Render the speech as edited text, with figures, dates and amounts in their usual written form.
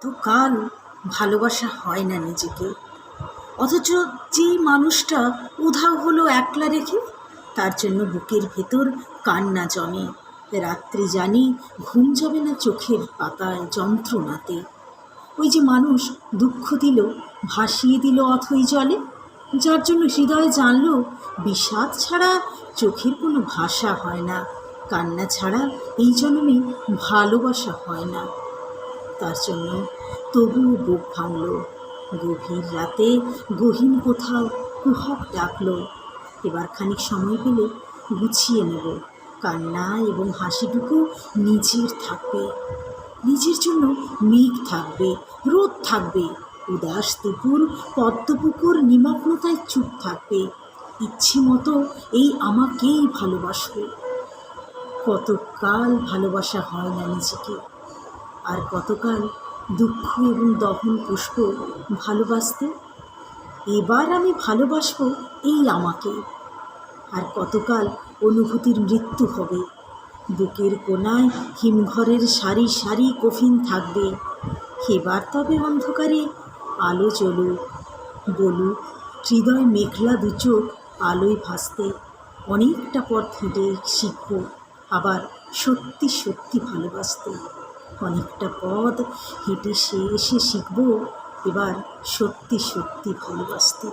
তো কাল ভালোবাসা হয় না নিজেকে, অথচ যেই মানুষটা উধাও হলো একলা রেখে, তার জন্য বুকের ভেতর কান্না জমে। রাত্রি জানি ঘুম যাবে না চোখের পাতায় যন্ত্রণাতে। ওই যে মানুষ দুঃখ দিল, ভাসিয়ে দিল অথই জলে, যার জন্য হৃদয় জানল বিষাদ ছাড়া চোখের কোনো ভাষা হয় না, কান্না ছাড়া এই জন্মে ভালোবাসা হয় না। তার জন্য তবুও বুক ভাঙল, গভীর রাতে গহীন কোথাও কুহক ডাকল। এবার খানিক সময় পেলে গুছিয়ে নেব, কান্না এবং হাসিটুকু নিজের থাকবে। নিজের জন্য মেঘ থাকবে, রোদ থাকবে, উদাস দুপুর পদ্মপুকুর নিমগ্নতায় চুপ থাকবে। ইচ্ছে মতো এই আমাকেই ভালোবাসবে। কতকাল ভালোবাসা হয় না নিজেকে, আর কতকাল দুঃখ এবং দহন পুষ্প ভালোবাসতে। এবার আমি ভালোবাসবো এই আমাকে। আর কতকাল অনুভূতির মৃত্যু হবে, বুকের কোনায় হিমঘরের সারি সারি কফিন থাকবে। এবার তবে অন্ধকারে আলো জ্বলুক, বলুক হৃদয় মেঘলা দুচোখ আলোয় ভাসতে। অনেকটা পথ হেঁটে শিখব আবার সত্যি সত্যি ভালোবাসতে। অনেকটা পথ হেঁটে এসে শিখব এবার সত্যি সত্যি ভালোবাসতে।